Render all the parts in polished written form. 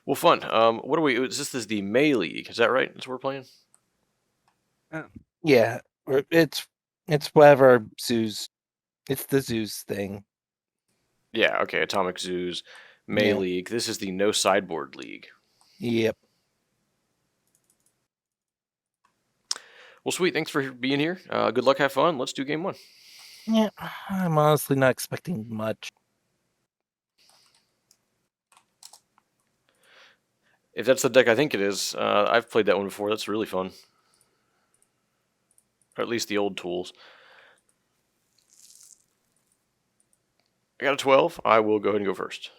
Well, fun. What are we? This is the May League. Is that right? That's what we're playing. Yeah, it's whatever zoos. It's the zoos thing. Yeah. Okay. Atomic Zoos, May Yeah. League. This is the No Sideboard League. Yep. Well, sweet. Thanks for being here. Good luck. Have fun. Let's do game one. Yeah, I'm honestly not expecting much. If that's the deck I think it is, I've played that one before. That's really fun. Or at least the old tools. I got a 12. I will go ahead and go first.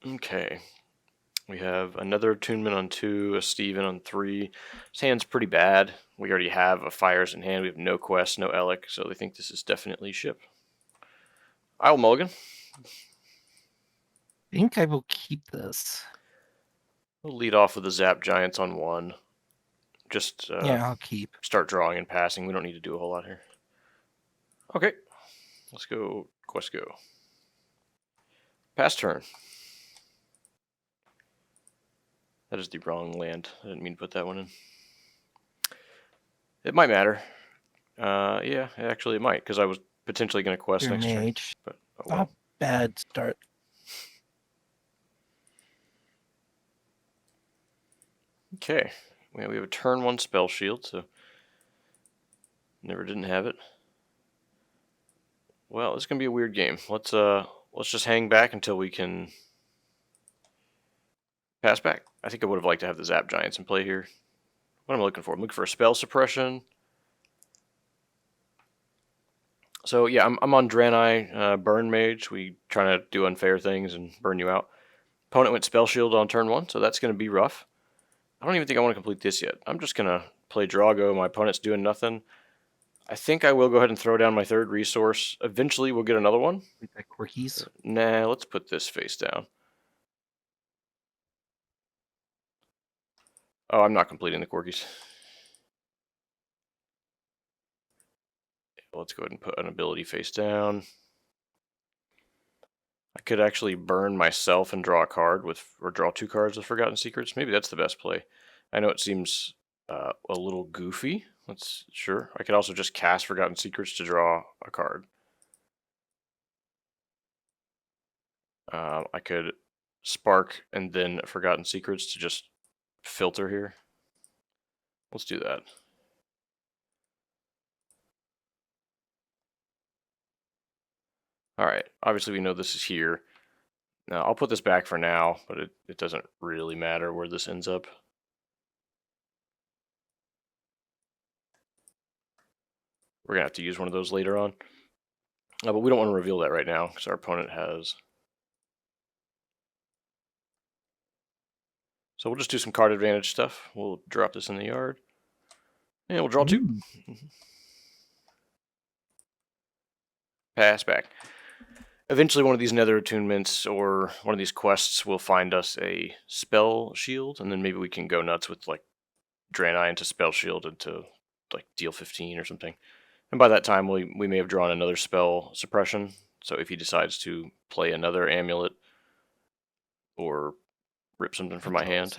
Okay. We have another attunement on 2, a Steven on 3. This hand's pretty bad. We already have a Fires in hand. We have no quest, no Elec, so they think this is definitely ship. I will mulligan. I think I will keep this. We'll lead off with the Zap Giants on 1. Just Yeah, I'll keep. start drawing and passing. We don't need to do a whole lot here. Okay. Let's go quest go. Pass turn. That is the wrong land. I didn't mean to put that one in. It might matter. Yeah, actually it might, because I was potentially going to quest Your next Mage. turn. But oh well. Not bad start. Okay. We have a turn 1 spell shield, so didn't have it. Well, it's gonna be a weird game. Let's just hang back until we can pass back. I think I would have liked to have the Zap Giants in play here. What am I looking for? I'm looking for a spell suppression. So yeah, I'm on Draenei Burn Mage. We trying to do unfair things and burn you out. Opponent went spell shield on turn 1, so that's gonna be rough. I don't even think I want to complete this yet. I'm just gonna play Drago. My opponent's doing nothing. I think I will go ahead and throw down my 3rd resource. Eventually, we'll get another one. Quirkies. Nah, let's put this face down. Oh, I'm not completing the Quirkies. Let's go ahead and put an ability face down. I could actually burn myself and draw a card or draw 2 cards with Forgotten Secrets. Maybe that's the best play. I know it seems a little goofy. Sure. I could also just cast Forgotten Secrets to draw a card. I could Spark and then Forgotten Secrets to just filter here. Let's do that. Alright, obviously we know this is here. Now, I'll put this back for now, but it doesn't really matter where this ends up. We're going to have to use one of those later on. But we don't want to reveal that right now, because our opponent has... So we'll just do some card advantage stuff. We'll drop this in the yard. And we'll draw 2. Pass back. Eventually one of these nether attunements or one of these quests will find us a spell shield, and then maybe we can go nuts with like Draenei into spell shield into like deal 15 or something. And by that time we may have drawn another spell suppression. So if he decides to play another amulet or rip something from my hand.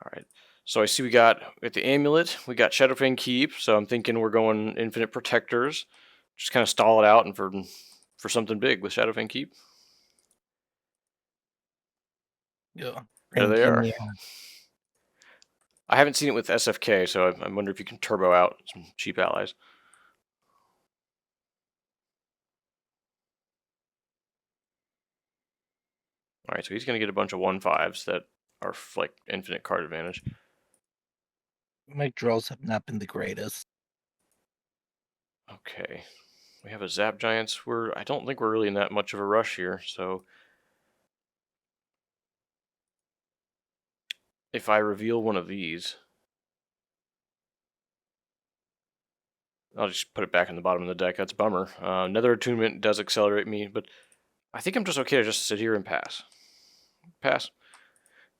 Alright. So I see we got at the amulet, we got Shadowfang Keep, so I'm thinking we're going Infinite Protectors. Just kind of stall it out and for something big with Shadowfang Keep. Yeah. There they are. I haven't seen it with SFK, so I wonder if you can turbo out some cheap allies. Alright, so he's going to get a bunch of 1/5s that are like infinite card advantage. My draws have not been the greatest. Okay. We have a Zap Giants. I don't think we're really in that much of a rush here, so if I reveal one of these, I'll just put it back in the bottom of the deck. That's a bummer. Nether Attunement does accelerate me, but I think I'm just okay to just sit here and pass. Pass.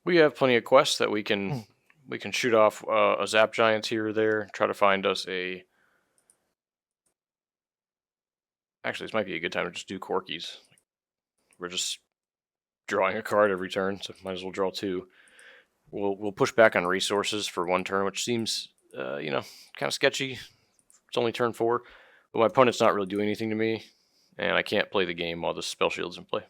We have plenty of quests that we can shoot off a Zap Giants here or there. Try to find us a Actually, this might be a good time to just do Corkies. We're just drawing a card every turn, so might as well draw 2. We'll push back on resources for 1 turn, which seems, kind of sketchy. It's only turn 4, but my opponent's not really doing anything to me, and I can't play the game while the spell shield's in play.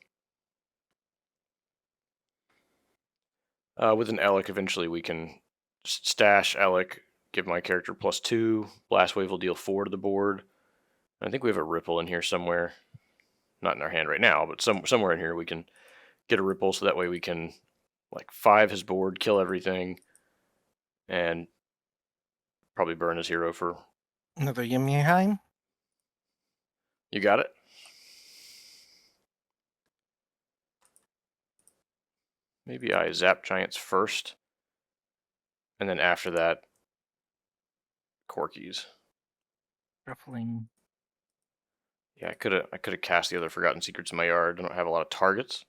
With an Alec, eventually we can stash Alec, give my character +2. Blast Wave will deal 4 to the board. I think we have a Ripple in here somewhere. Not in our hand right now, but somewhere in here we can get a Ripple, so that way we can 5 his board, kill everything, and probably burn his hero for... Another Yimyheim? You got it? Maybe I zap Giants first, and then after that, Corkies. Ruffling. Yeah, I could have cast the other Forgotten Secrets in my yard. I don't have a lot of targets.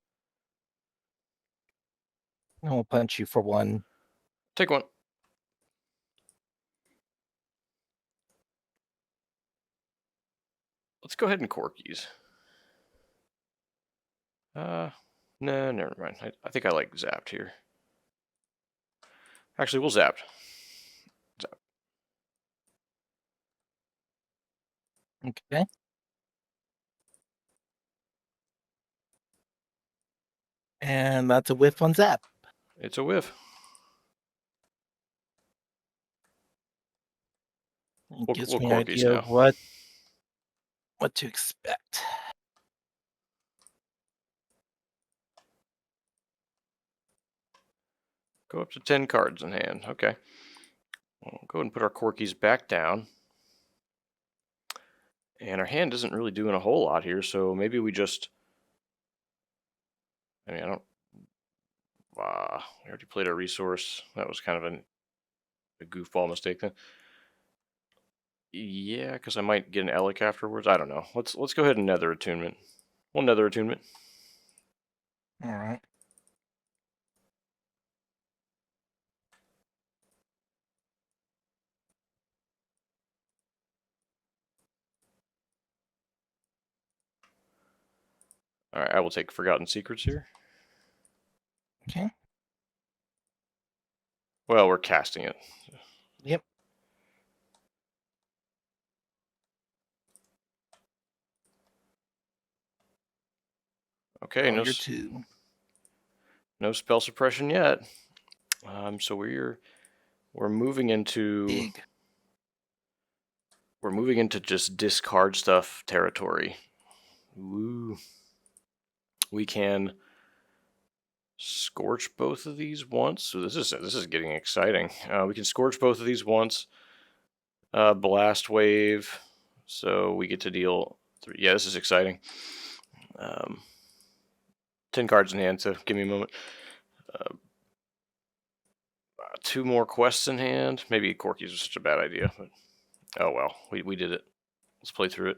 And we'll punch you for 1. Take 1. Let's go ahead and Corkies. No, never mind. I think I like zapped here. Actually, we'll zap. Zap. Okay. And that's a whiff on zap. It's a whiff. It gives we'll me an Corkies idea now. of what to expect. Go up to 10 cards in hand. Okay. We'll go ahead and put our Corkies back down. And our hand isn't really doing a whole lot here, so maybe we just... I mean, I don't... we already played our resource. That was kind of a goofball mistake then. Yeah, because I might get an Alec afterwards. I don't know. Let's go ahead and Nether Attunement. We'll Nether Attunement. All right. All right, I will take Forgotten Secrets here. Okay. Well, we're casting it. Yep. Okay, You're 2. no spell suppression yet. So we're moving into Big. We're moving into just discard stuff territory. Woo. We can Scorch both of these once. So this is getting exciting. We can Scorch both of these once. Blast Wave. So we get to deal 3. Yeah, this is exciting. 10 cards in hand, so give me a moment. 2 more quests in hand. Maybe Corkies was such a bad idea, but oh well, we did it. Let's play through it.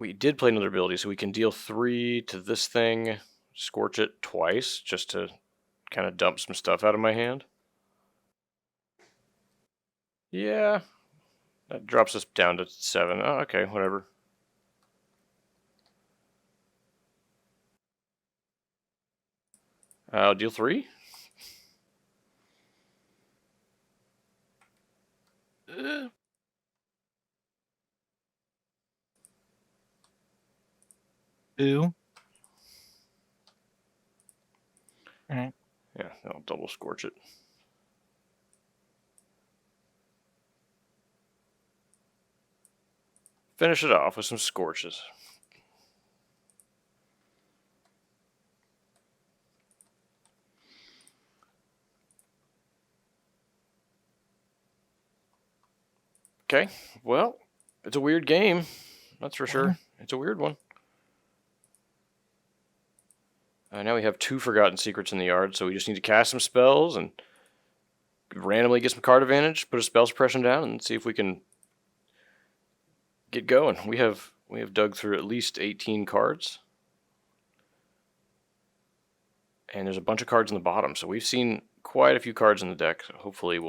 We did play another ability, so we can deal 3 to this thing, Scorch it twice, just to kind of dump some stuff out of my hand. Yeah, that drops us down to 7. Oh, okay, whatever. Deal 3? Two. All right. Yeah, I'll double Scorch it. Finish it off with some Scorches. Okay, well, it's a weird game, that's for sure. It's a weird one. Now we have 2 Forgotten Secrets in the yard, so we just need to cast some spells and randomly get some card advantage, put a spell suppression down, and see if we can get going. We have dug through at least 18 cards. And there's a bunch of cards in the bottom, so we've seen quite a few cards in the deck. So hopefully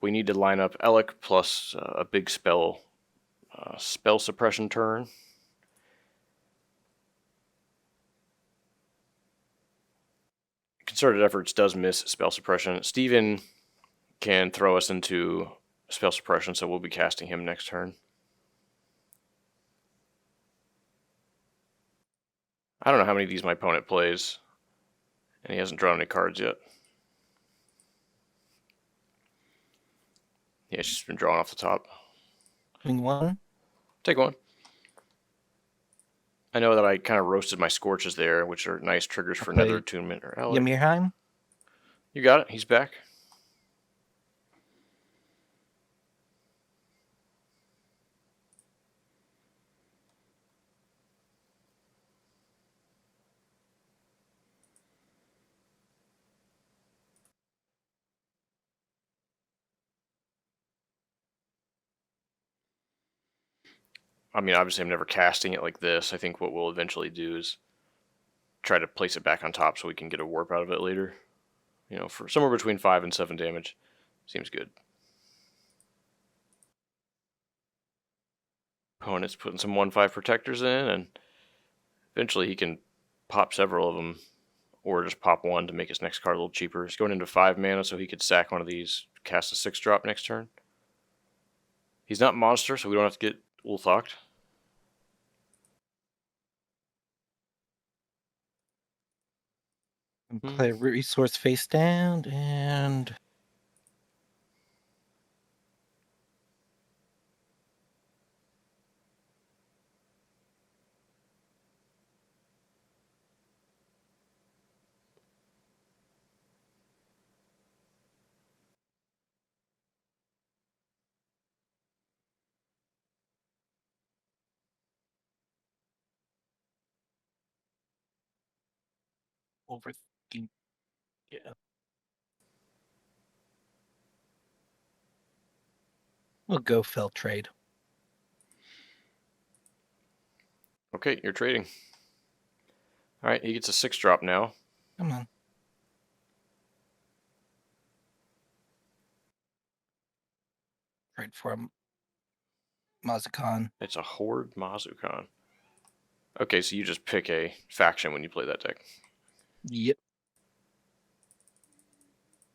we need to line up Alec plus a big spell spell suppression turn. Concerted Efforts does miss spell suppression. Steven can throw us into spell suppression, so we'll be casting him next turn. I don't know how many of these my opponent plays, and he hasn't drawn any cards yet. Yeah, he's just been drawing off the top. Doing one. Take one. I know that I kind of roasted my Scorches there, which are nice triggers for Nether Attunement or Ally. Ymirheim. You got it. He's back. I mean, obviously, I'm never casting it like this. I think what we'll eventually do is try to place it back on top so we can get a warp out of it later. You know, for somewhere between 5 and 7 damage. Seems good. Opponent's putting some 1/5 protectors in, and eventually he can pop several of them, or just pop one to make his next card a little cheaper. He's going into 5 mana, so he could sack one of these, cast a 6-drop next turn. He's not monster, so we don't have to get Ulthocked. Play resource face down and overthinking. Yeah. We'll go fell trade. Okay, you're trading. All right, he gets a 6-drop now. Come on. Trade for a Mazikon. It's a Horde Mazukon. Okay, so you just pick a faction when you play that deck. Yep.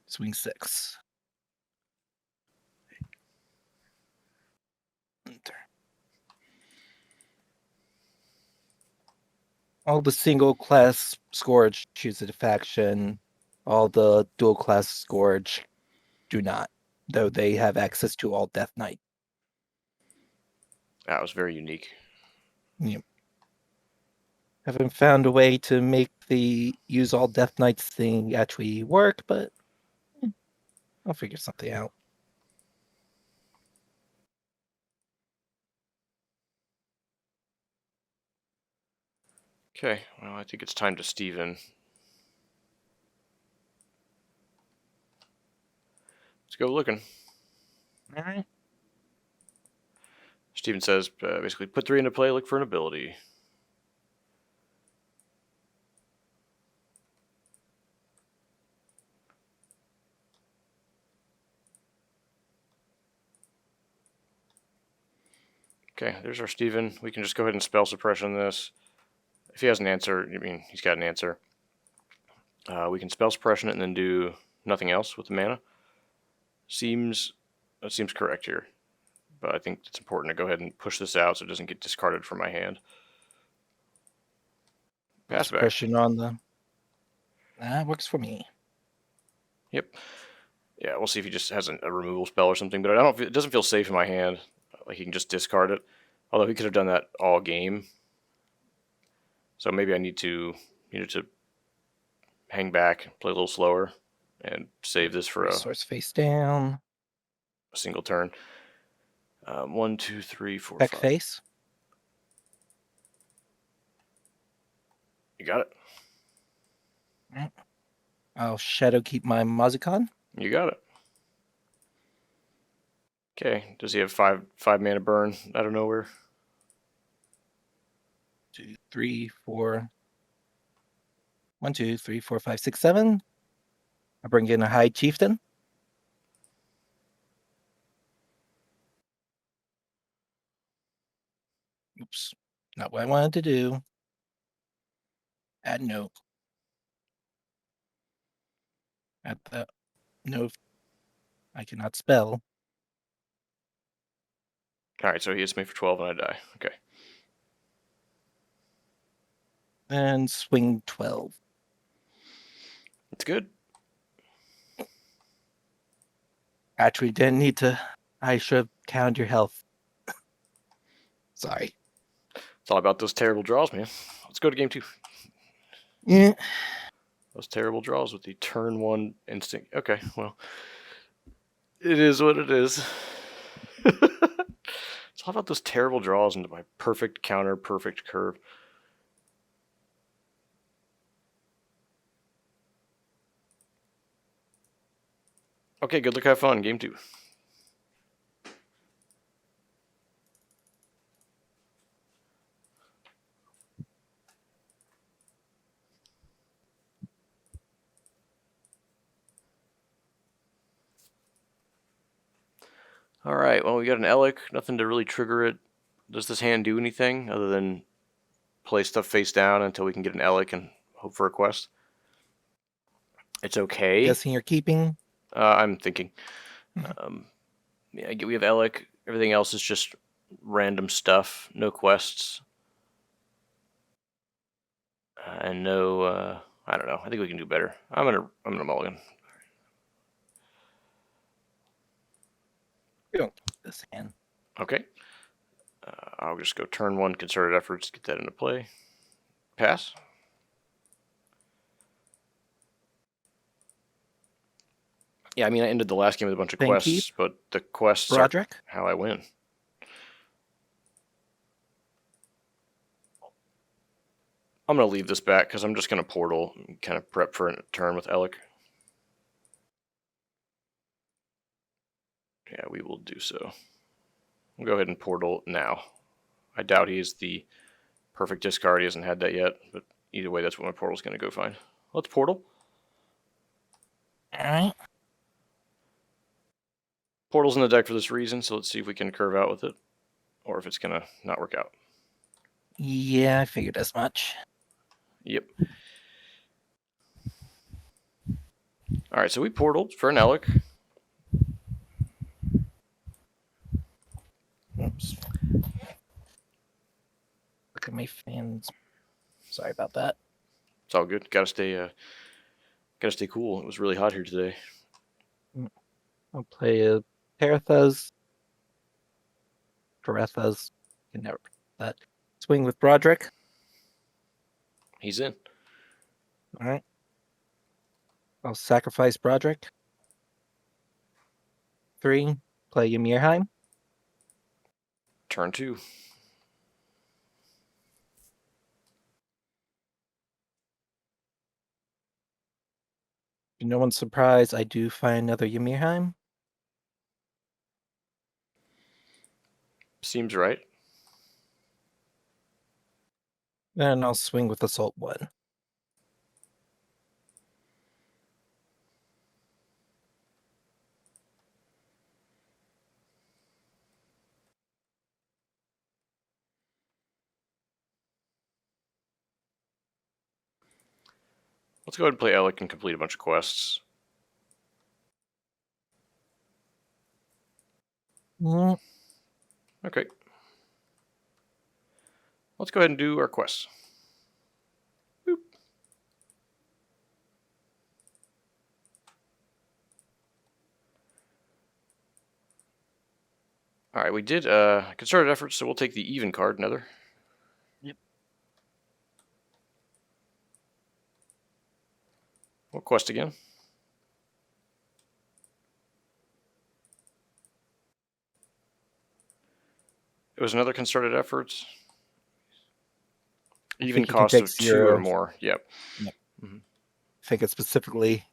Swing 6. Enter. All the single class Scourge choose a faction. All the dual class Scourge do not, though they have access to all Death Knight. That was very unique. Yep. Haven't found a way to make the use all Death Knights thing actually work, but I'll figure something out. Okay, well, I think it's time to Steven. Let's go looking. All right. Steven says, basically, put 3 into play, look for an ability. Okay, there's our Steven. We can just go ahead and spell suppression this. If he has an answer, I mean, he's got an answer. We can spell suppression it and then do nothing else with the mana. That seems correct here. But I think it's important to go ahead and push this out so it doesn't get discarded from my hand. Pass back. Suppression on the... That works for me. Yep. Yeah, we'll see if he just has a removal spell or something, but it doesn't feel safe in my hand. Like he can just discard it. Although he could have done that all game. So maybe I needed to hang back, play a little slower, and save this for Resource face down. a single turn. 1, 2, 3, 4, Back 5. face. You got it. Right. I'll shadow keep my Mazikon. You got it. Okay. Does he have five mana burn out of nowhere? 2, 3, 4. 1, 2, 3, 4, 5, 6, 7. I bring in a High Chieftain. Oops. Not what I wanted to do. Add note. Add the note. I cannot spell. Alright, so he hits me for 12 and I die. Okay. And swing 12. It's good. Actually, didn't need to. I should have counted your health. Sorry. It's all about those terrible draws, man. Let's go to game 2. Yeah. Those terrible draws with the turn 1 instinct. Okay, well. It is what it is. It's all about those terrible draws into my perfect counter, perfect curve. Okay, good luck, have fun. Game 2. Alright, well, we got an Elec. Nothing to really trigger it. Does this hand do anything other than play stuff face down until we can get an Elec and hope for a quest? It's okay. Guessing you're keeping? I'm thinking. Hmm. Yeah, we have Elec. Everything else is just random stuff. No quests. And no, I don't know. I think we can do better. I'm gonna mulligan. We don't keep this hand. Okay. I'll just go turn 1, concerted efforts, get that into play. Pass. Yeah, I mean, I ended the last game with a bunch of Then quests, keep. but the quests Broderick? are how I win. I'm going to leave this back because I'm just going to portal and kind of prep for a turn with Elec. Yeah, we will do so. We'll go ahead and portal now. I doubt he is the perfect discard. He hasn't had that yet, but either way, that's what my portal's going to go find. Let's portal. Alright. Portal's in the deck for this reason, so let's see if we can curve out with it, or if it's going to not work out. Yeah, I figured as much. Yep. Alright, so we portaled for an Elec. Oops. Look at my fans. Sorry about that. It's all good. Gotta stay cool. It was really hot here today. I'll play a Terethas. Terethas. Can never that. Swing with Broderick. He's in. Alright. I'll sacrifice Broderick. 3. Play Ymirheim. Turn 2. To no one's surprise, I do find another Ymirheim. Seems right. Then I'll swing with Assault 1. Let's go ahead and play Elec and complete a bunch of quests. Mm, Okay. Let's go ahead and do our quests. Boop. Alright, we did concerted efforts, so we'll take the even card, another. Yep. What quest again? It was another concerted efforts. Even think you can cost take of 2 or 0. more. Yep. Yep. Mm-hmm. I think it's specifically.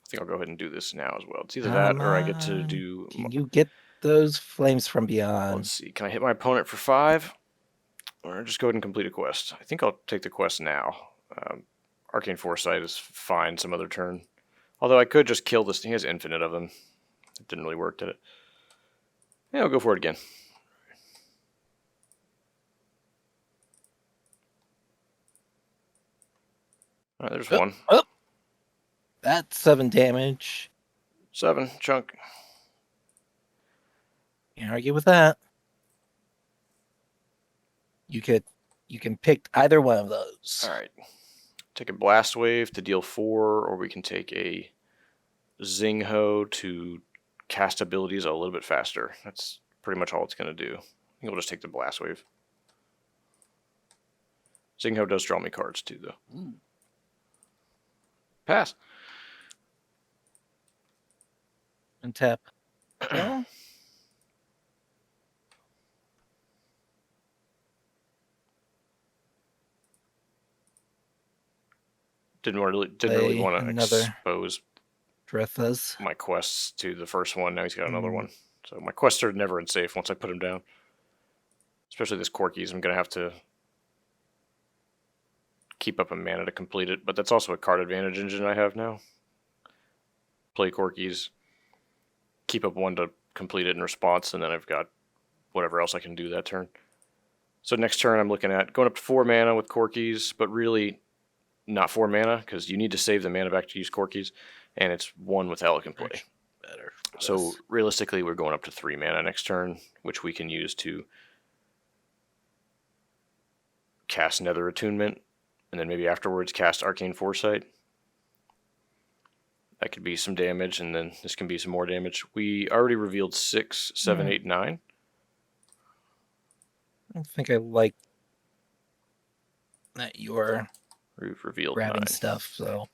I think I'll go ahead and do this now as well. It's either that or I get to do... Can you get those flames from beyond? Let's see. Can I hit my opponent for 5? Or just go ahead and complete a quest. I think I'll take the quest now. Arcane Foresight is fine some other turn. Although I could just kill this. He has infinite of them. It didn't really work, did it? Yeah, I'll go for it again. All right, there's one. Oh, that's 7 damage. 7 chunk. Can't argue with that. You can pick either one of those. All right. Take a blast wave to deal 4, or we can take a zing ho to cast abilities a little bit faster. That's pretty much all it's going to do. I think we'll just take the blast wave. Zing ho does draw me cards too, though. Ooh. Pass. And tap. Yeah. Didn't really want to another expose Drethas. my quests to the first one. Now he's got another Mm. one. So my quests are never unsafe once I put him down. Especially this Corky's. I'm going to have to keep up a mana to complete it. But that's also a card advantage engine I have now. Play Corky's. Keep up 1 to complete it in response. And then I've got whatever else I can do that turn. So next turn I'm looking at going up to 4 mana with Corky's. But really not 4 mana, because you need to save the mana back to use Corky's. And it's 1 with Elegant Play. Better. So realistically, we're going up to 3 mana next turn, which we can use to cast Nether Attunement, and then maybe afterwards cast Arcane Foresight. That could be some damage, and then this can be some more damage. We already revealed 6, 7, 8, 9. I don't think I like that you're We've revealed grabbing 9. stuff, so.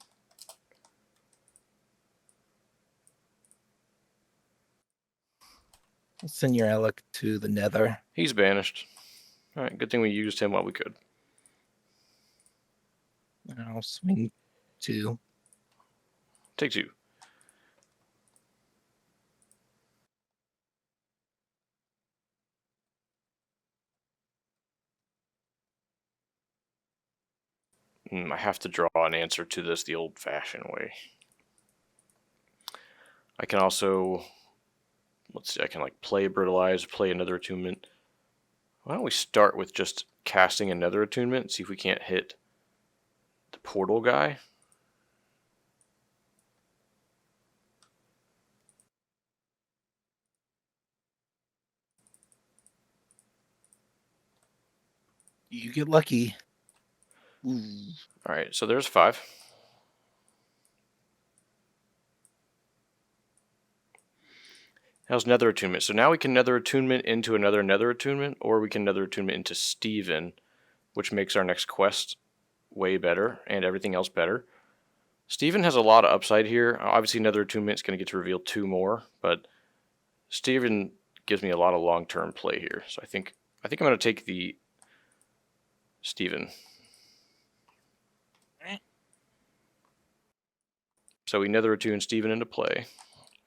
Send your Alec to the Nether. He's banished. Alright, good thing we used him while we could. And I'll swing 2. Take 2. I have to draw an answer to this the old-fashioned way. I can also, let's see, I can like play Brutalize, play another attunement. Why don't we start with just casting another attunement and see if we can't hit the portal guy? You get lucky. Ooh. Alright, so there's 5. How's Nether Attunement? So now we can Nether Attunement into another Nether Attunement, or we can Nether Attunement into Steven, which makes our next quest way better, and everything else better. Steven has a lot of upside here. Obviously, Nether Attunement is going to get to reveal 2 more, but Steven gives me a lot of long-term play here. So I think I'm going to take the Steven. So we Nether Attune Steven into play,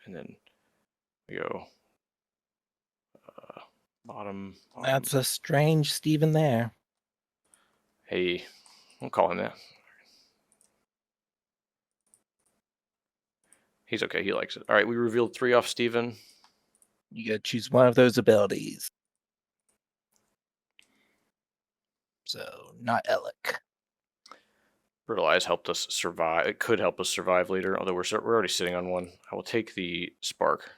and then we go bottom. That's a strange Steven there. Hey, we'll call him that. He's okay. He likes it. All right, we revealed 3 off Steven. You gotta choose one of those abilities. So, not Alec. Brutalize helped us survive. It could help us survive later, although we're already sitting on 1. I will take the Spark.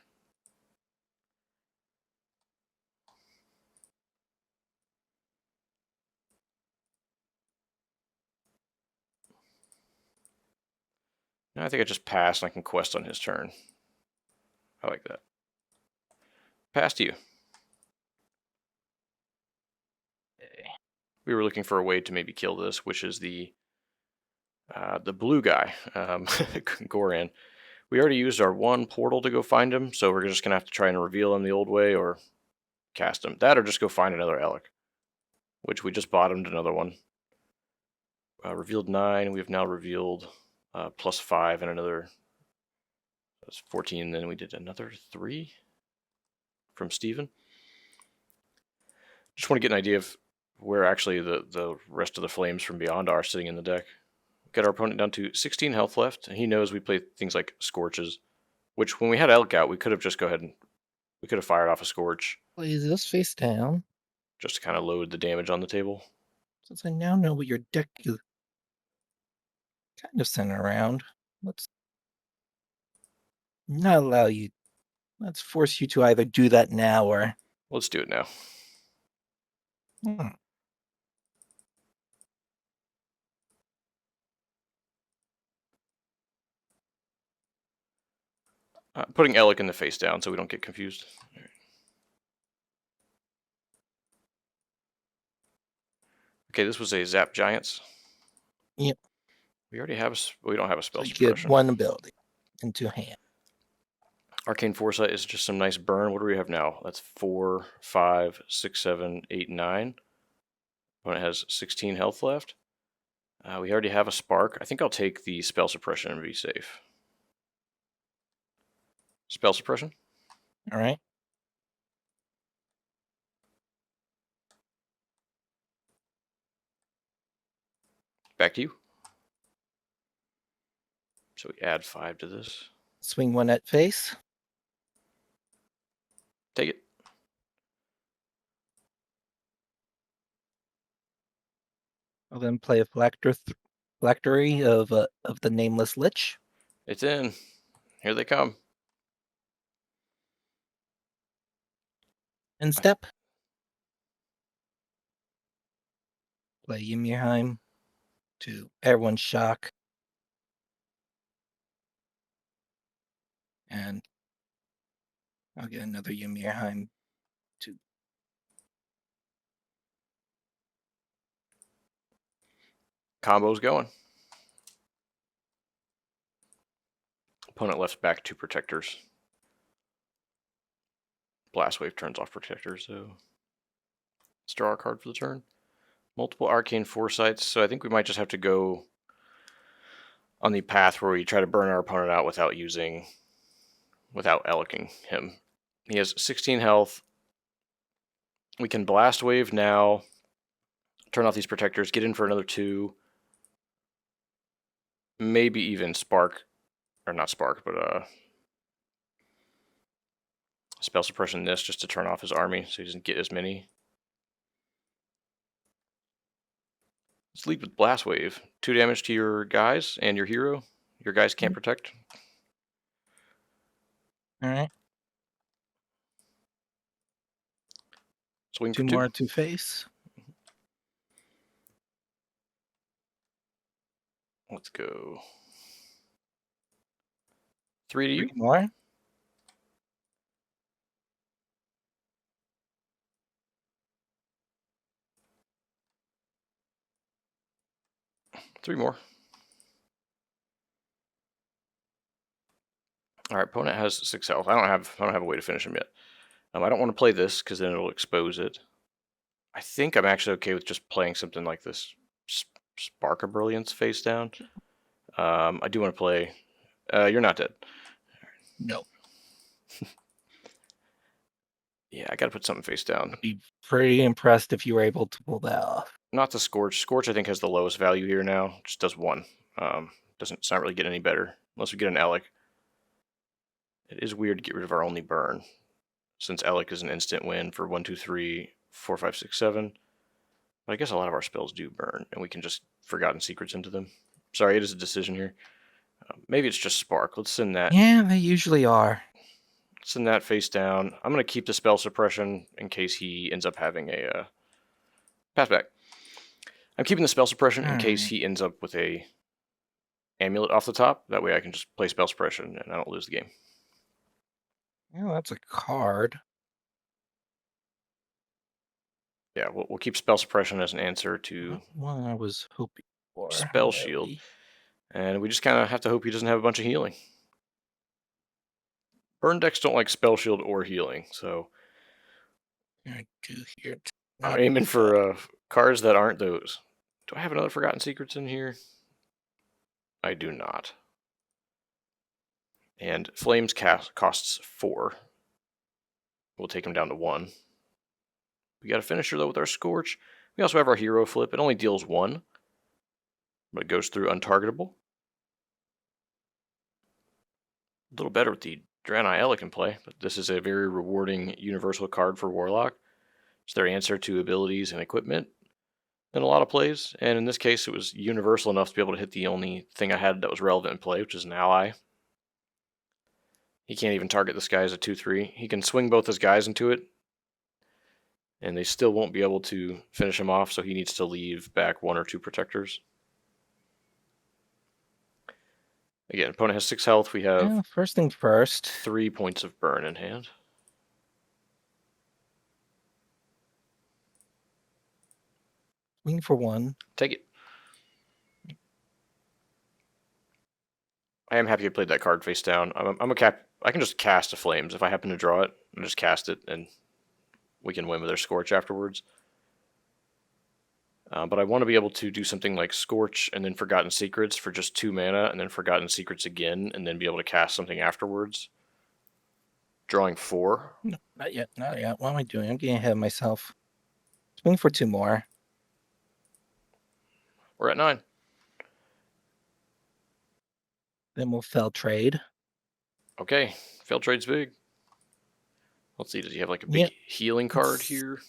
Now I think I just pass and I can quest on his turn. I like that. Pass to you. Okay. We were looking for a way to maybe kill this, which is the blue guy, Goran. We already used our 1 portal to go find him, so we're just going to have to try and reveal him the old way or cast him. That or just go find another Alec, which we just bottomed another one. Revealed 9. We have now revealed plus 5 and another. That's 14. Then we did another 3 from Steven. Just want to get an idea of where actually the rest of the flames from beyond are sitting in the deck. Got our opponent down to 16 health left, and he knows we play things like Scorches, Which, when we had Elk out, we could have just we could have fired off a Scourge Play this face down. just to kind of load the damage on the table. Since I now know what your deck is kind of centered around, let's not allow you. Let's force you to either do that now or. Let's do it now. Putting Elk in the face down so we don't get confused. Right. Okay, this was a Zap Giants. Yep. We already have we don't have a spell So you suppression. get one ability into hand. Arcane Foresight is just some nice burn. What do we have now? That's 4, 5, 6, 7, 8, 9. Opponent has 16 health left. We already have a Spark. I think I'll take the spell suppression and be safe. Spell suppression. All right. Back to you. So we add 5 to this. Swing one at face. Take it. I'll then play a phylactery of the nameless lich. It's in. Here they come. End step. Play Ymirheim to everyone's shock. And I'll get another Ymirheim to. Combo's going. Opponent left back 2 protectors. Blast Wave turns off protectors, so let's draw a card for the turn. Multiple Arcane Foresights, so I think we might just have to go on the path where we try to burn our opponent out without Elking him. He has 16 health. We can Blast Wave now, turn off these protectors, get in for another 2. Maybe even Spark, or not Spark, but Spell Suppression this just to turn off his army so he doesn't get as many. Let's lead with Blast Wave. 2 damage to your guys and your hero. Your guys can't protect. All right. Swing 2 for 2 more to face. Let's go. 3 to you. 3 more. Three more. All right, opponent has 6 health. I don't have a way to finish him yet. I don't want to play this because then it'll expose it. I think I'm actually okay with just playing something like this Spark of Brilliance face down. I do want to play. You're not dead. No. Yeah, I got to put something face down. I'd be pretty impressed if you were able to pull that off. Not the Scourge. Scourge, I think, has the lowest value here now. Just does 1. It's not really getting any better unless we get an Elec. It is weird to get rid of our only burn, since Elec is an instant win for 1, 2, 3, 4, 5, 6, 7. But I guess a lot of our spells do burn, and we can just Forgotten Secrets into them. Sorry, it is a decision here. Maybe it's just Spark. Let's send that. Yeah, they usually are. Send that face down. I'm going to keep the spell suppression in case he ends up having a pass back. I'm keeping the spell suppression in case he ends up with a amulet off the top. That way I can just play spell suppression and I don't lose the game. Yeah, that's a card. Yeah, we'll keep spell suppression as an answer to One I was hoping for. Spell Shield. And we just kind of have to hope he doesn't have a bunch of healing. Burn decks don't like Spell Shield or healing, so I'm aiming for cards that aren't those. Do I have another Forgotten Secrets in here? I do not. And Flames costs 4. We'll take him down to 1. We got a finisher, though, with our Scourge. We also have our Hero Flip. It only deals 1, but it goes through untargetable. A little better with the Draenei Elec in play, but this is a very rewarding universal card for Warlock. It's their answer to abilities and equipment in a lot of plays, and in this case it was universal enough to be able to hit the only thing I had that was relevant in play, which is an ally. He can't even target this guy as a 2/3. He can swing both his guys into it, and they still won't be able to finish him off, so he needs to leave back 1 or 2 protectors. Again, opponent has 6 health. We have Yeah, first thing first. 3 points of burn in hand. Swing for 1. Take it. I am happy I played that card face down. I'm a cap. I can just cast a Flames if I happen to draw it. And just cast it, and we can win with their Scorch afterwards. But I want to be able to do something like Scorch and then Forgotten Secrets for just 2 mana, and then Forgotten Secrets again, and then be able to cast something afterwards. Drawing 4. No, not yet. Not yet. What am I doing? I'm getting ahead of myself. Swing for 2 more. We're at 9. Then we'll fell trade. Okay, fail trade's big. Let's see, does he have like a big healing card here?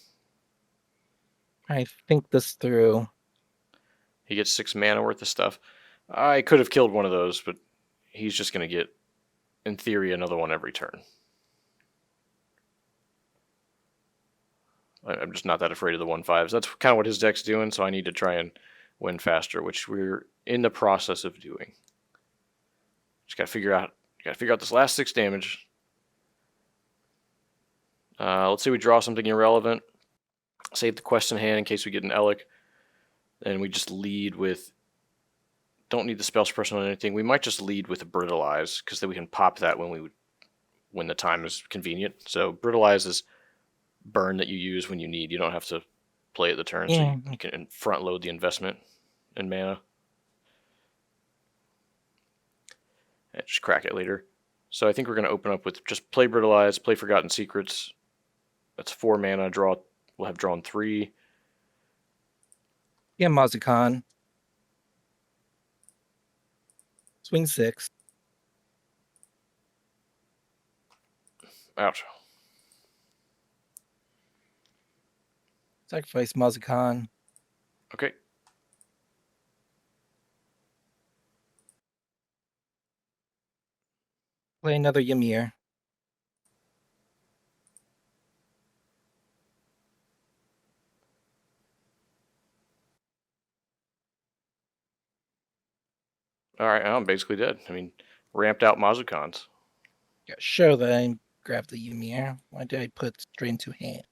I think this through. He gets 6 mana worth of stuff. I could have killed one of those, but he's just going to get, in theory, another one every turn. I'm just not that afraid of the 1/5s. That's kind of what his deck's doing, so I need to try and win faster, which we're in the process of doing. Just got to figure out this last 6 damage. Let's say we draw something irrelevant. Save the quest in hand in case we get an Elec. And we just lead with... Don't need the spell suppression on anything. We might just lead with a Brutalize, because then we can pop that when the time is convenient. So Brutalize is burn that you use when you need. You don't have to play at the turn, so you can front load the investment in mana. And just crack it later. So I think we're going to open up with just play Brutalize, play Forgotten Secrets. That's 4 mana. We'll have drawn 3. Yeah, Mazukan. Swing 6. Ouch. Sacrifice Mazukan. Okay. Play another Ymir. Alright, I'm basically dead. I mean, ramped out Mazukans. Yeah, show that I grabbed the Ymir. Why did I put straight into hand?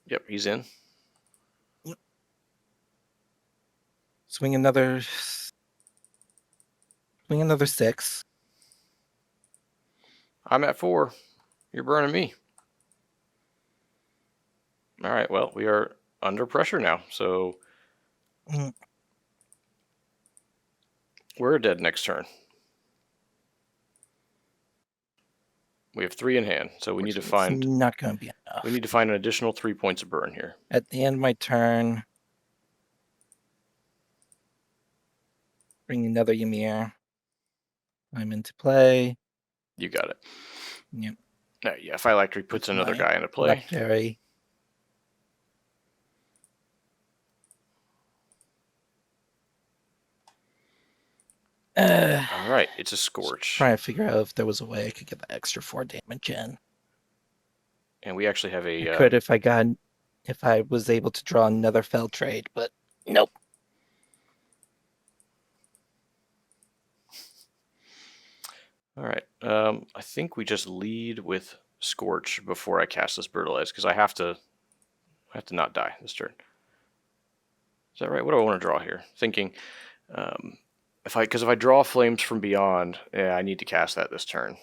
Yep, he's in. Swing another 6. I'm at 4. You're burning me. Alright, well, we are under pressure now, so... We're dead next turn. We have 3 in hand, so we need to find... It's not going to be enough. We need to find an additional 3 points of burn here. At the end of my turn, bring another Ymir. I'm into play. You got it. Yep. Yeah, Phylactery puts another guy into play. Phylactery. Alright, it's a Scourge. Trying to figure out if there was a way I could get the extra 4 damage in. And we actually have a... I could if I was able to draw another fell trade, but nope. Alright, I think we just lead with Scorch before I cast this Brutalize, because I have to not die this turn. Is that right? What do I want to draw here? Thinking, if I draw Flames from Beyond, yeah, I need to cast that this turn.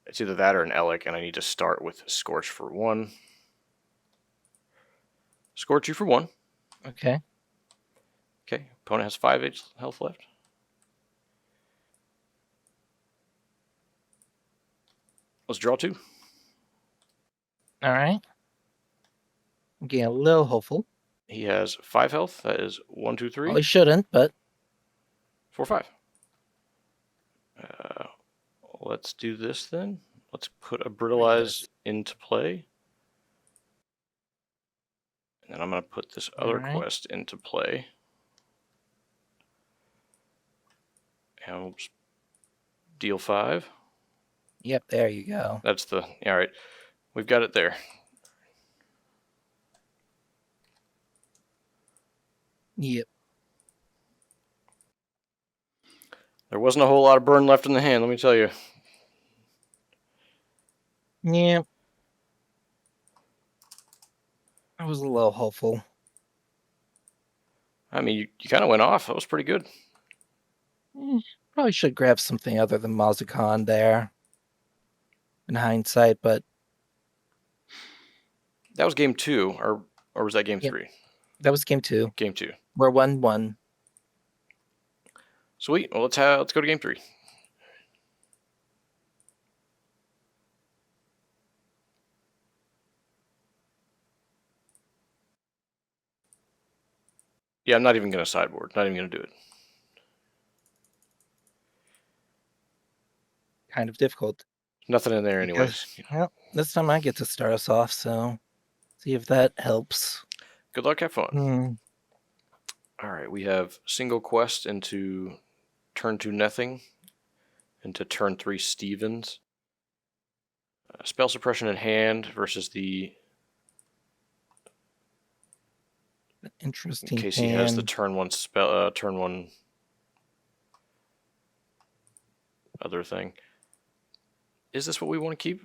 It's either that or an Elec, and I need to start with Scorch for 1. Scorch you for 1. Okay. Okay, opponent has 5 health left. Let's draw 2. All right. I'm getting a little hopeful. He has 5 health. That is 1, 2, 3. Well, he shouldn't, but 4, 5. let's do this then. Let's put a Brutalize into play. And then I'm going to put this other quest into play. And we'll deal 5. Yep, there you go. That's the... All right. We've got it there. Yep. There wasn't a whole lot of burn left in the hand, let me tell you. Yeah. I was a little hopeful. I mean, you kind of went off. That was pretty good. Probably should grab something other than Mazikon there. In hindsight, but... That was game 2, or was that game 3? That was game 2. Game 2. We're 1-1. Sweet. Well, let's go to game 3. Yeah, I'm not even going to sideboard. Not even going to do it. Kind of difficult. Nothing in there anyways. Well, this time I get to start us off, so see if that helps. Good luck, have fun. All right, we have single quest into turn 2 Nothing, into turn 3 Stevens. Spell suppression in hand versus the... Interesting. In case he has the turn 1 spell, turn 1 other thing. Is this what we want to keep?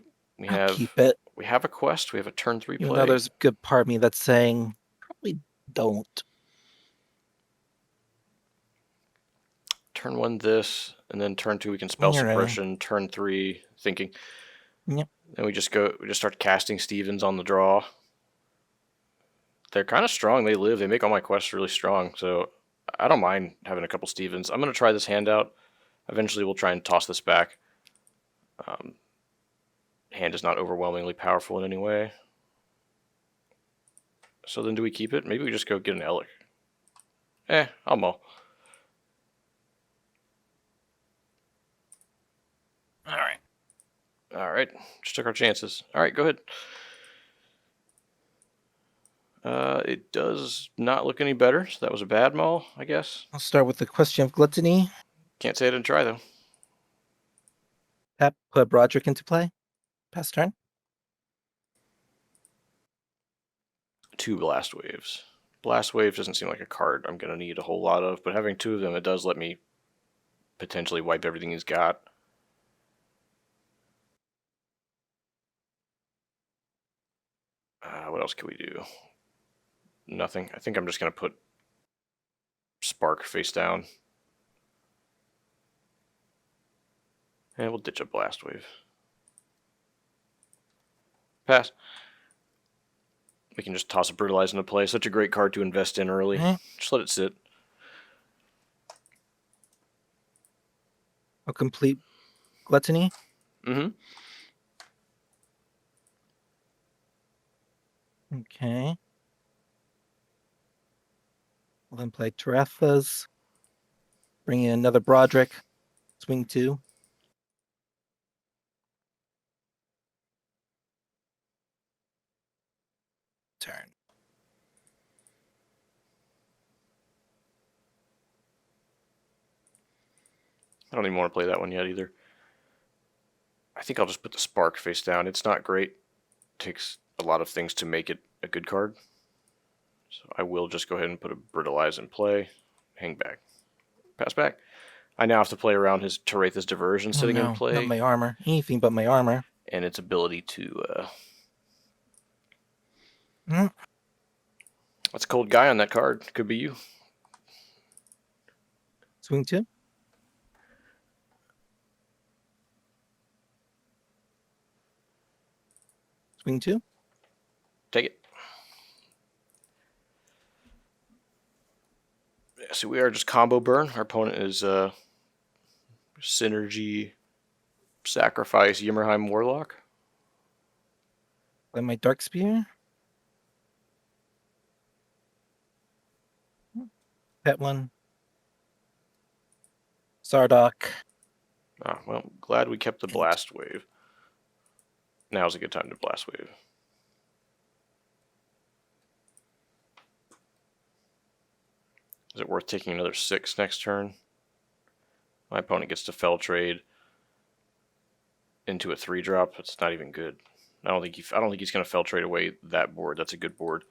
I'll keep it. We have a quest. We have a turn 3 play. You know, there's a good part of me that's saying probably don't. Turn 1 this, and then turn 2 we can spell suppression. Turn 3 thinking. Yep. Then we just start casting Stevens on the draw. They're kind of strong. They live. They make all my quests really strong. So I don't mind having a couple Stevens. I'm going to try this hand out. Eventually we'll try and toss this back. Hand is not overwhelmingly powerful in any way. So then do we keep it? Maybe we just go get an Elic. I'll mull. Alright. Just took our chances. Alright, go ahead. It does not look any better, so that was a bad mull, I guess. I'll start with the question of Gluttony. Can't say I didn't try, though. Tap, put Broderick into play. Pass turn. 2 Blast Waves. Blast Wave doesn't seem like a card I'm going to need a whole lot of, but having 2 of them, it does let me potentially wipe everything he's got. What else can we do? Nothing. I think I'm just going to put Spark face down. And we'll ditch a Blast Wave. Pass. We can just toss a Brutalize into play. Such a great card to invest in early. Just let it sit. I'll complete Gluttony. Okay. We'll then play Terethas. Bring in another Broderick. Swing 2. Turn. I don't even want to play that one yet either. I think I'll just put the Spark face down. It's not great. It takes a lot of things to make it a good card. So I will just go ahead and put a Brutalize in play. Hang back. Pass back. I now have to play around his Terethas Diversion sitting in play. Not my armor. Anything but my armor. And its ability to... That's a cold guy on that card. Could be you. Swing 2. Swing 2. Take it. Yeah, so we are just combo burn. Our opponent is Synergy, Sacrifice, Yimmerheim, Warlock. Play my Dark Spear. Pet 1. Sardock. Ah, well, glad we kept the Blast Wave. Now's a good time to Blast Wave. Is it worth taking another 6 next turn? My opponent gets to Fell Trade into a 3-drop. It's not even good. I don't think he's gonna Fell Trade away that board. That's a good board.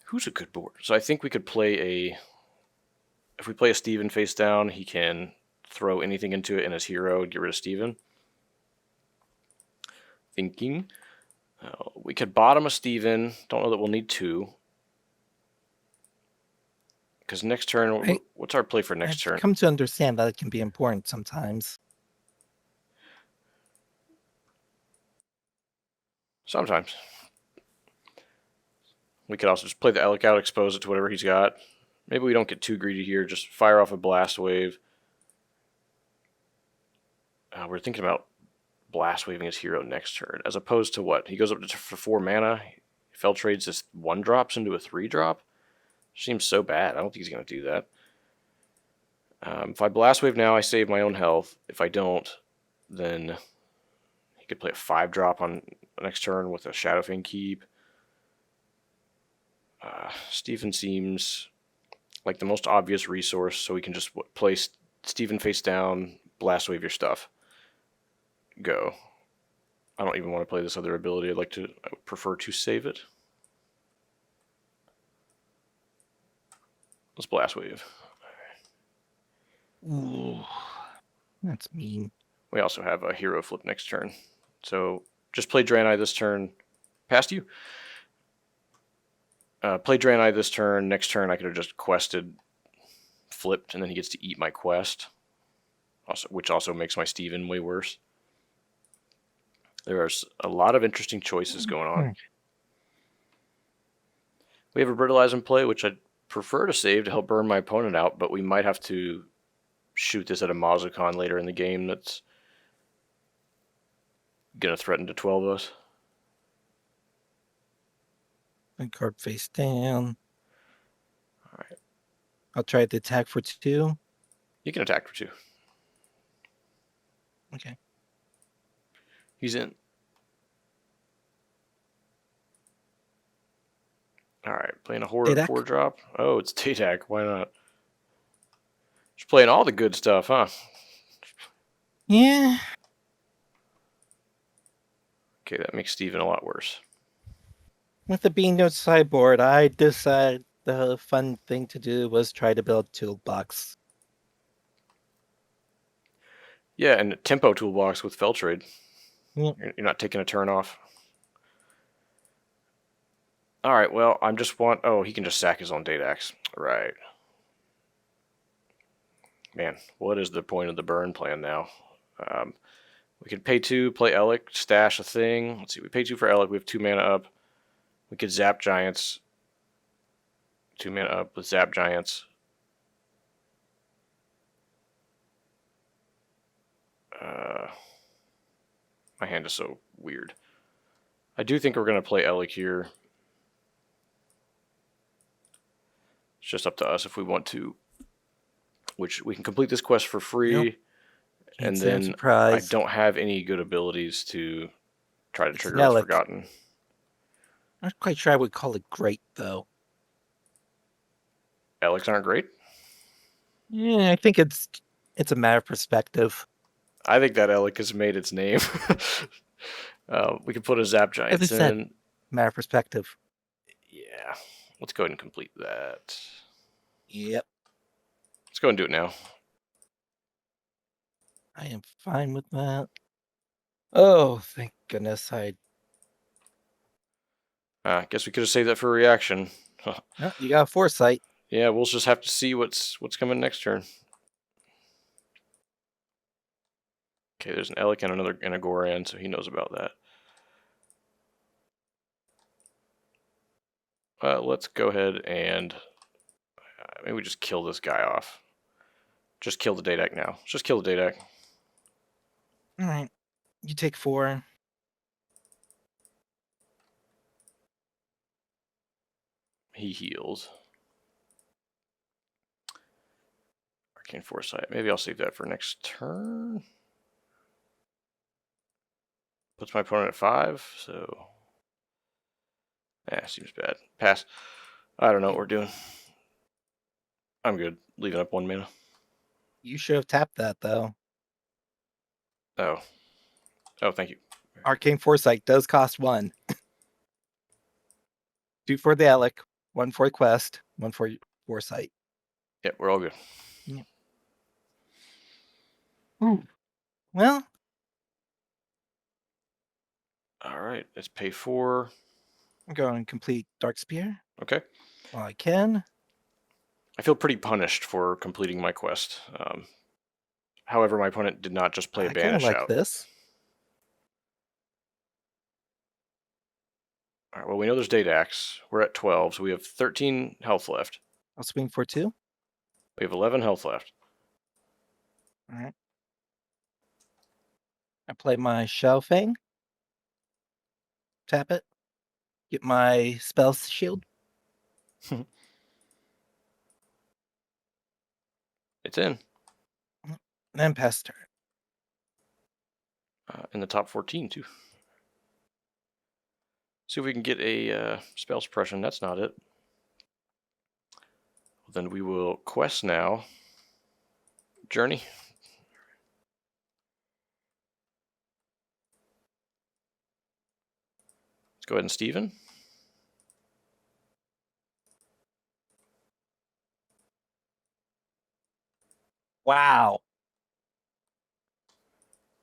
Who's a good board? So I think we could play a. If we play a Steven face down, he can throw anything into it in his hero, get rid of Steven. Thinking. We could bottom a Steven. Don't know that we'll need 2. Because next turn, what's our play for next turn? I've come to understand that it can be important sometimes. Sometimes. We could also just play the Elec out, expose it to whatever he's got. Maybe we don't get too greedy here. Just fire off a Blast Wave. We're thinking about Blast Waving his hero next turn, as opposed to what? He goes up for 4 mana. Fell Trades this 1-drops into a 3-drop. Seems so bad. I don't think he's going to do that. If I Blast Wave now, I save my own health. If I don't, then he could play a 5-drop on the next turn with a Shadowfang Keep. Steven seems like the most obvious resource, so we can just place Steven face down, Blast Wave your stuff. Go. I don't even want to play this other ability. I would prefer to save it. Let's Blast Wave. Ooh, that's mean. We also have a hero flip next turn. So just play Draenei this turn. Past you. Play Draenei this turn. Next turn I could have just quested, flipped, and then he gets to eat my quest. Which also makes my Steven way worse. There are a lot of interesting choices going on. We have a Brutalize in play, which I'd prefer to save to help burn my opponent out, but we might have to shoot this at a Mazukon later in the game that's going to threaten to 12 us. And card face down. All right. I'll try to attack for 2. You can attack for 2. Okay. He's in. All right, playing a Horror 4-drop. Oh, it's Dadak. Why not? Just playing all the good stuff, huh? Yeah. Okay, that makes Steven a lot worse. With the being no sideboard, I decided the fun thing to do was try to build toolbox. Yeah, and a tempo toolbox with Fell Trade. Yep. You're not taking a turn off. All right, well, oh, he can just sack his own Datax. Right. Man, what is the point of the burn plan now? We could pay 2, play Elec, stash a thing. Let's see, we pay 2 for Elec. We have 2 mana up. We could Zap Giants. 2 mana up with Zap Giants. My hand is so weird. I do think we're going to play Elec here. It's just up to us if we want to. Which we can complete this quest for free. Yep. And then I don't have any good abilities to try to trigger Earth Forgotten. I'm not quite sure I would call it great, though. Alex aren't great? Yeah, I think it's a matter of perspective. I think that Elec has made its name. We can put a Zap Giants in. Matter of perspective. Yeah. Let's go ahead and complete that. Yep. Let's go and do it now. I am fine with that. Oh, thank goodness. I guess we could have saved that for a reaction. No, you got a foresight. Yeah, we'll just have to see what's coming next turn. Okay, there's an Elec and a Goran, so he knows about that. Let's go ahead and maybe we just kill this guy off. Just kill the Dadak now. Just kill the Dadak. All right. You take 4. He heals. Our Arcane Foresight. Maybe I'll save that for next turn. Puts my opponent at 5, so... seems bad. Pass. I don't know what we're doing. I'm good. Leaving up 1 mana. You should have tapped that, though. Oh. Oh, thank you. Arcane Foresight does cost 1. 2 for the Alec, 1 for Quest, 1 for Foresight. Yeah, we're all good. Yeah. Ooh. Well. All right, let's pay 4. I'm going to complete Dark Spear. Okay. While I can. I feel pretty punished for completing my quest. However, my opponent did not just play a I kind of banish like out. this. All right, well, we know there's Data Axe. We're at 12, so we have 13 health left. I'll swing for 2. We have 11 health left. All right. I play my Shell Fang. Tap it. Get my spell shield. It's in. And then pass turn. In the top 14, too. See if we can get a spell suppression. That's not it. Well, then we will quest now. Journey. Let's go ahead and Steven. Wow.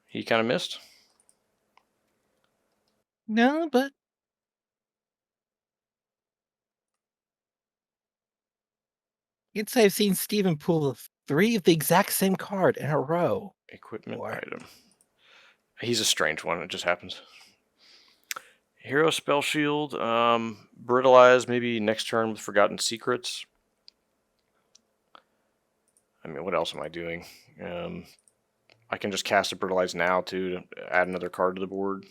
He kind of missed. No, but you'd say I've seen Steven pull 3 of the exact same card in a row. Equipment item. He's a strange one. It just happens. Hero Spell Shield. Brutalize maybe next turn with Forgotten Secrets. I mean, what else am I doing? I can just cast a Brutalize now to add another card to the board.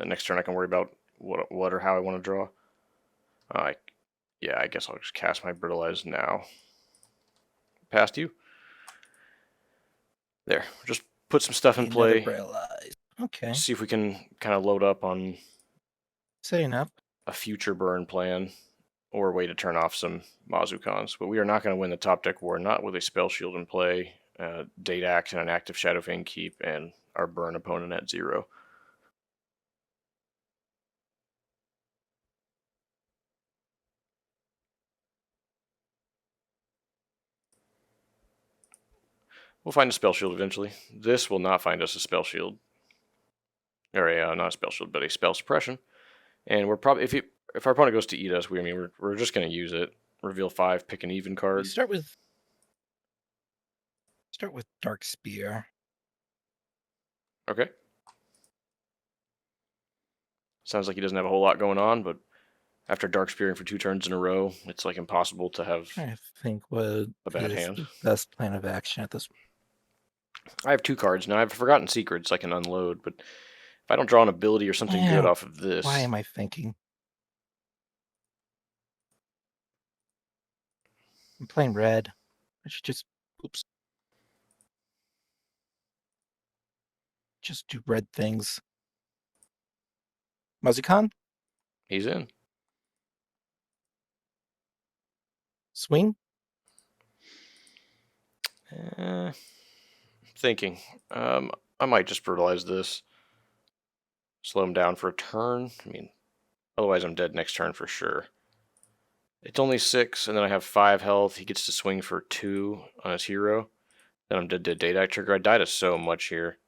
Next turn I can worry about what or how I want to draw. Yeah, I guess I'll just cast my Brutalize now. Past you. There. Just put some stuff in play. Okay. See if we can kind of load up on setting up a future burn plan or a way to turn off some Mazukans. But we are not going to win the top deck war, not with a Spell Shield in play, Data Axe and an active Shadowfang Keep, and our burn opponent at 0. We'll find a Spell Shield eventually. This will not find us a Spell Shield. Or not a Spell Shield, but a Spell Suppression. And we're probably, if our opponent goes to eat us, we're just going to use it. Reveal 5, pick an even card. We start with Dark Spear. Okay. Sounds like he doesn't have a whole lot going on, but after Dark Spearing for 2 turns in a row, it's like impossible to have I think what a bad hand. The best plan of action at this. I have 2 cards now. I've Forgotten Secrets I can unload, but if I don't draw an ability or something good off of this, why am I thinking? I'm playing red. I should just just do red things. Mazukan? He's in. Swing? Thinking. I might just brutalize this. Slow him down for a turn. I mean, otherwise I'm dead next turn for sure. It's only 6, and then I have 5 health. He gets to swing for 2 on his hero. Then I'm dead to Data Trigger. I died to so much here.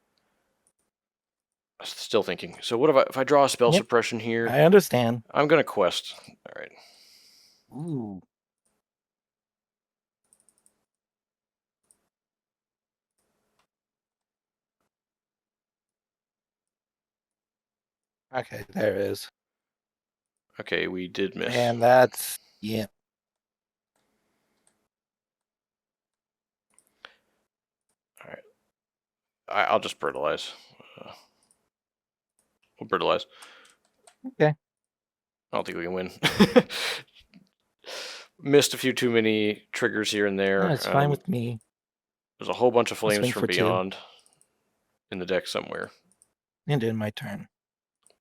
Still thinking. So what if I draw a spell suppression here? I understand. I'm gonna quest. All right. Ooh. Okay, there it is. Okay, we did miss. And that's yeah. All right. I'll just brutalize. We'll brutalize. Okay. I don't think we can win. Missed a few too many triggers here and there. No, it's fine with me. There's a whole bunch of I'll flames swing from for 2. beyond in the deck somewhere, And in my turn.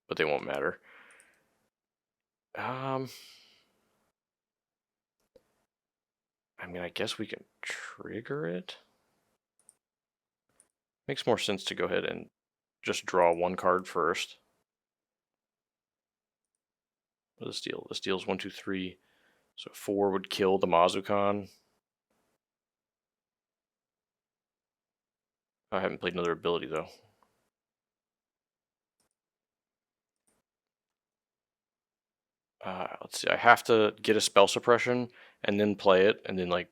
but they won't matter. I mean, I guess we can trigger it. Makes more sense to go ahead and just draw 1 card first. What does this deal? This deals 1, 2, 3. So 4 would kill the Mazukan. I haven't played another ability though. Let's see. I have to get a spell suppression and then play it, and then like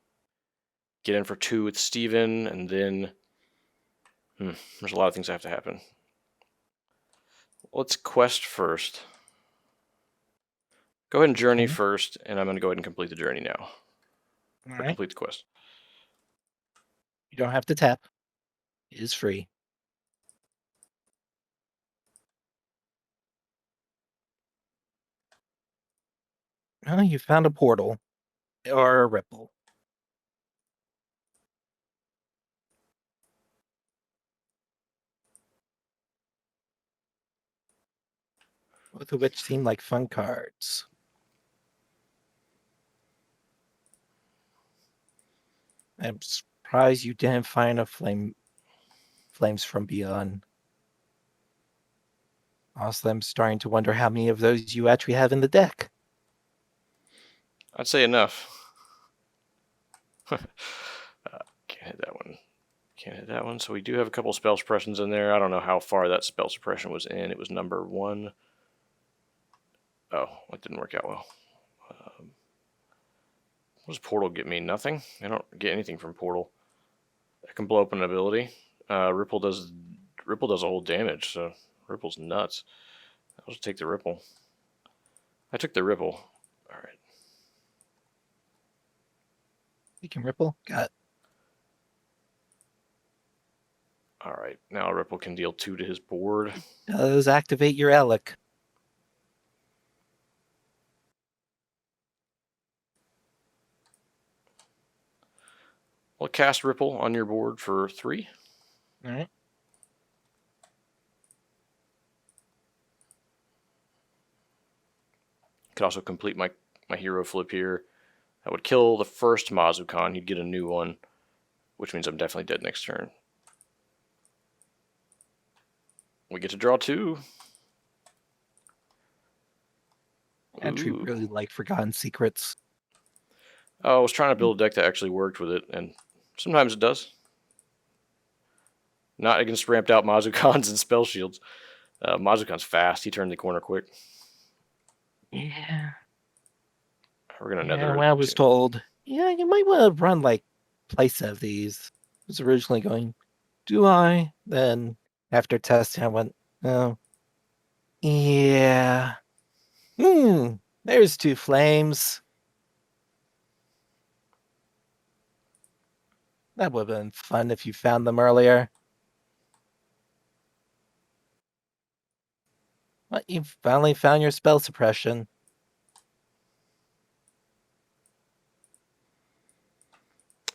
get in for 2 with Steven, and then there's a lot of things that have to happen. Let's quest first. Go ahead and journey first, and I'm going to go ahead and complete the journey now. All Or right. complete the quest. You don't have to tap. It is free. Oh, you found a portal. Or a ripple. Both of which seem like fun cards. I'm surprised you didn't find a flames from beyond. Also, I'm starting to wonder how many of those you actually have in the deck. I'd say enough. Can't hit that one. Can't hit that one. So we do have a couple spell suppressions in there. I don't know how far that spell suppression was in. It was number 1. Oh, it didn't work out well. What does Portal get me? Nothing? I don't get anything from Portal. I can blow up an ability. Ripple does a whole damage, so Ripple's nuts. I'll just take the Ripple. I took the Ripple. Alright. You can ripple? Got it. Alright, now Ripple can deal 2 to his board. Does activate your Alec. I'll cast Ripple on your board for 3. All right. Could also complete my hero flip here. That would kill the first Mazukan. You'd get a new one, which means I'm definitely dead next turn. We get to draw 2. I actually really like Forgotten Secrets. I was trying to build a deck that actually worked with it, and sometimes it does. Not against ramped out Mazukans and spell shields. Mazukan's fast. He turned the corner quick. Yeah. We're gonna nether. Yeah, when I was told, yeah, you might want to run like playset of these. I was originally going, do I? Then after testing, I went, oh, yeah. There's 2 flames. That would have been fun if you found them earlier. But you finally found your spell suppression.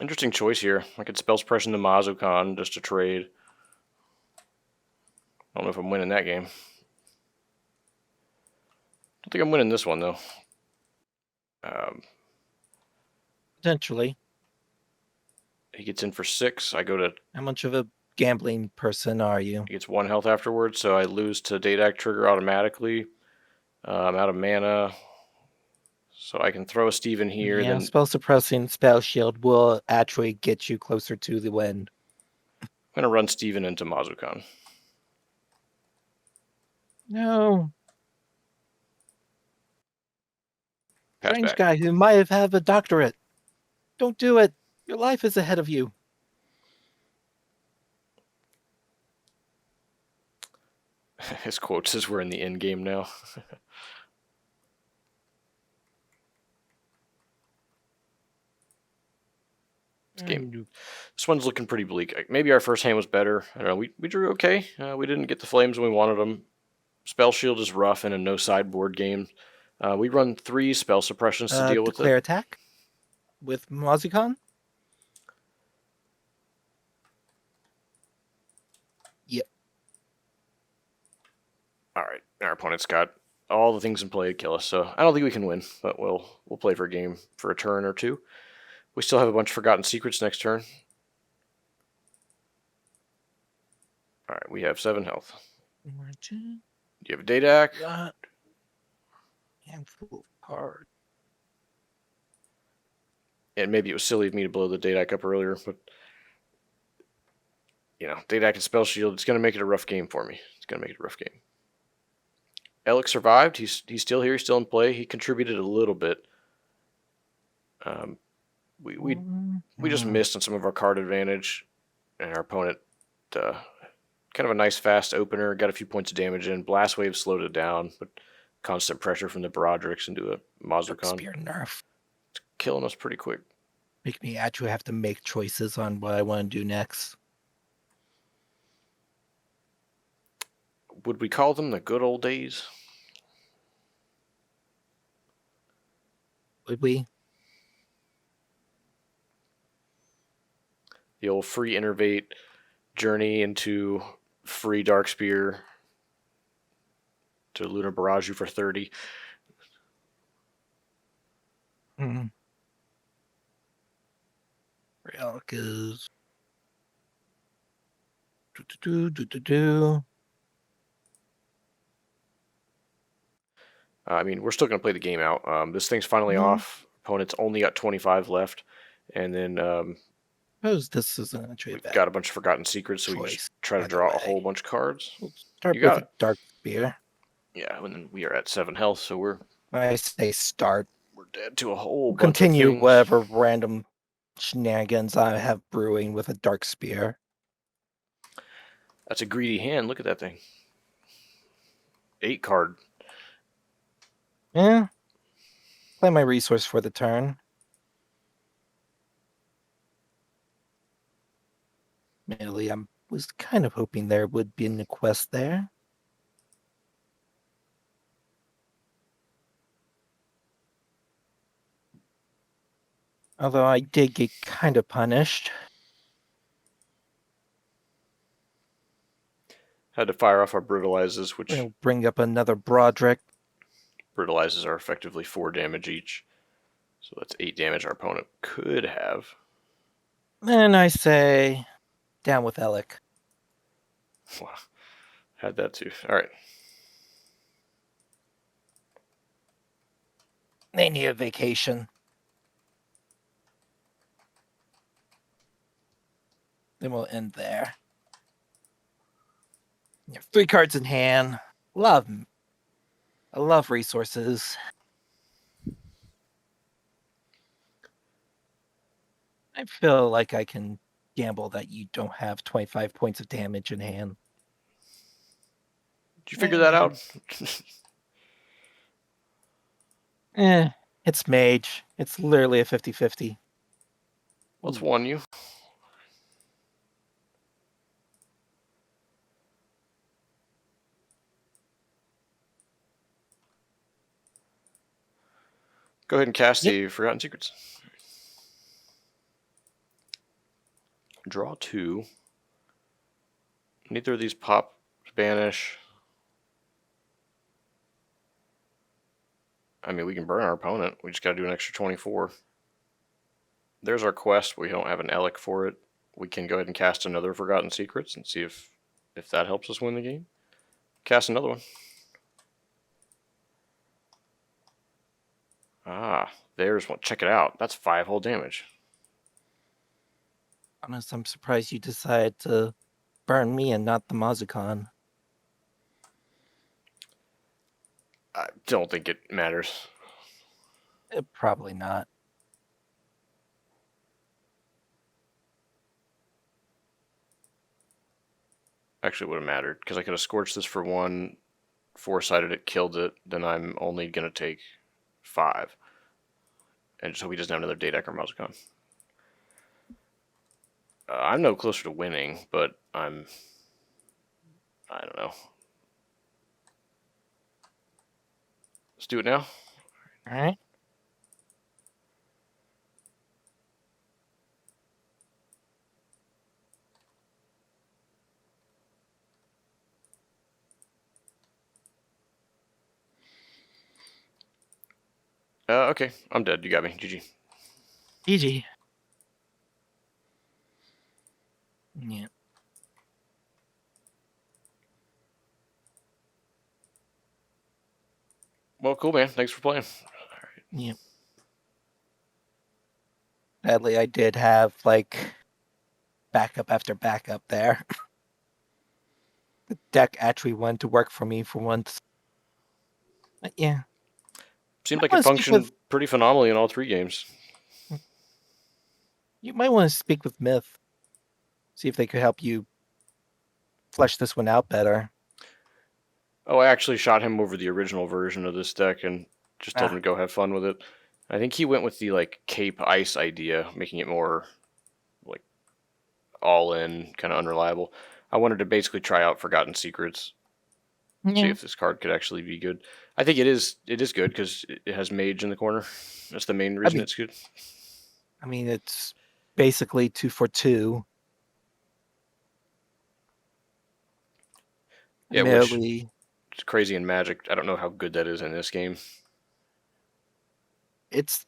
Interesting choice here. I could spell suppression the Mazukan just to trade. I don't know if I'm winning that game. Don't think I'm winning this one though. Potentially. He gets in for 6. I go to. How much of a gambling person are you? He gets 1 health afterwards, so I lose to Date Trigger automatically. I'm out of mana, so I can throw a Steven here. Yeah, then spell suppressing spell shield will actually get you closer to the win. I'm gonna run Steven into Mazukan. No. Pass Strange back. guy who might have had a doctorate. Don't do it. Your life is ahead of you. His quote says we're in the end game now. This one's looking pretty bleak. Maybe our first hand was better. I don't know. We drew okay. We didn't get the flames when we wanted them. Spell Shield is rough in a no sideboard game. We run 3 spell suppressions to deal with Declare it. attack with Mazukan? Alright, our opponent's got all the things in play to kill us, so I don't think we can win, but we'll play for a game for a turn or two. We still have a bunch of Forgotten Secrets next turn. Alright, we have 7 health. Do you have a Dadak? Got handful of cards. And maybe it was silly of me to blow the Dadak up earlier, but you know, Dadak and Spell Shield, it's going to make it a rough game for me. It's going to make it a rough game. Alec survived. He's still here. He's still in play. He contributed a little bit. We just missed on some of our card advantage, and our opponent kind of a nice fast opener. Got a few points of damage in. Blast Wave slowed it down, but constant pressure from the Barodrix into a Mazurkan. Spear nerf. It's killing us pretty quick. Make me actually have to make choices on what I want to do next. Would we call them the good old days? Would we? The old free Innervate journey into free Darkspear to Lunar Barrage you for 30. Relic is... I mean, we're still going to play the game out. This thing's finally off. Opponent's only got 25 left. And then suppose this isn't actually we've bad. got a bunch of Forgotten Secrets, so we can just try to draw a whole bunch of cards. We'll start You with got a Dark Spear. Yeah, and then we are at 7 health, so we're I say start. dead to a whole bunch Continue of things. whatever random shenanigans I have brewing with a Dark Spear. That's a greedy hand. Look at that thing. 8 card. Yeah. Play my resource for the turn. Admittedly, I was kind of hoping there would be a quest there. Although I did get kind of punished. Had to fire off our Brutalizes, which We'll bring up another Broderick. Brutalizes are effectively 4 damage each. So that's 8 damage our opponent could have. And I say, down with Alec. Wow. Had that too. Alright. They need a vacation. Then we'll end there. You have 3 cards in hand. I love resources. I feel like I can gamble that you don't have 25 points of damage in hand. Did you figure that out? It's Mage. It's literally a 50-50. What's won you? Go ahead and cast the Forgotten Secrets. Draw 2. Neither of these pop banish. I mean, we can burn our opponent. We just got to do an extra 24. There's our quest. We don't have an Alec for it. We can go ahead and cast another Forgotten Secrets and see if that helps us win the game. Cast another one. Ah, there's one. Check it out. That's 5 whole damage. Honest, I'm surprised you decided to burn me and not the Mazukon. I don't think it matters. Probably not. Actually, it would have mattered because I could have scorched this for 1, 4-sided it, killed it. Then I'm only going to take 5. And just hope he doesn't have another Dadak or Mazukon. I'm no closer to winning, but I don't know. Let's do it now. All right. Okay, I'm dead. You got me. GG. GG. Yeah. Well, cool, man. Thanks for playing. Yeah. Sadly, I did have like backup after backup there. The deck actually wanted to work for me for once. But yeah. Seemed Might like it want to speak with functioned pretty phenomenally in all 3 games. you might want to speak with Myth. See if they could help you flesh this one out better. Oh, I actually shot him over the original version of this deck and just told him to go have fun with it. I think he went with the like Cape Ice idea, making it more like all in, kind of unreliable. I wanted to basically try out Forgotten Secrets, see Yeah. if this card could actually be good. I think it is good because it has Mage in the corner. That's the main reason it's good. I mean, it's basically 2 for 2. Yeah, which Admittedly, is crazy in Magic. I don't know how good that is in this game. it's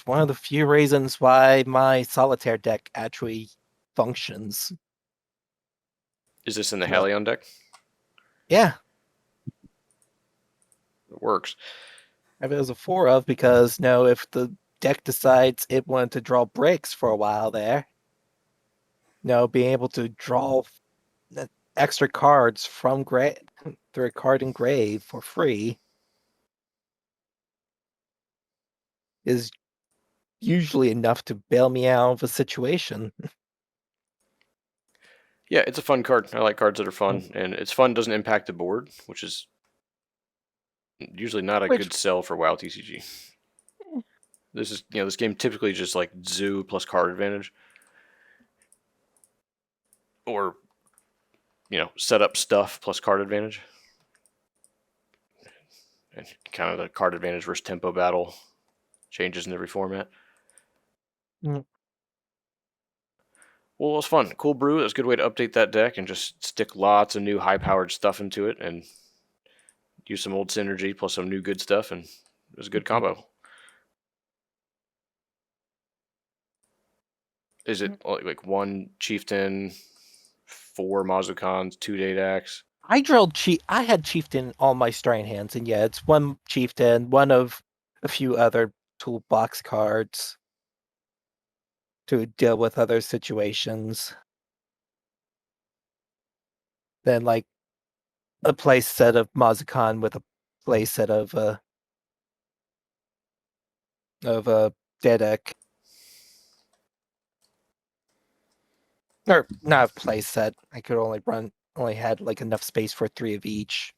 one of the few reasons why my solitaire deck actually functions. Is this in the So, Halion deck? yeah, It works. if it was a 4 of, because no, if the deck decides it wanted to draw bricks for a while there, being able to draw extra cards from through a card engraved for free is usually enough to bail me out of a situation. Yeah, it's a fun card. I like cards that are fun, and it's fun doesn't impact the board, which is usually not a Which, good sell for WoW TCG. This is this game typically just like zoo plus card advantage, or set up stuff plus card advantage, and kind of the card advantage versus tempo battle changes in every format. mm, Well, it was fun. Cool brew. It was a good way to update that deck and just stick lots of new high-powered stuff into it and use some old synergy plus some new good stuff, and it was a good combo. Is it like 1 chieftain, 4 Mazukans, 2 Datax? I had chieftain on my strain hands, and yeah, it's 1 chieftain, one of a few other toolbox cards to deal with other situations. Then like a play set of Mazukan with a play set of a Dedek. Or not a play set. I could only had like enough space for 3 of each.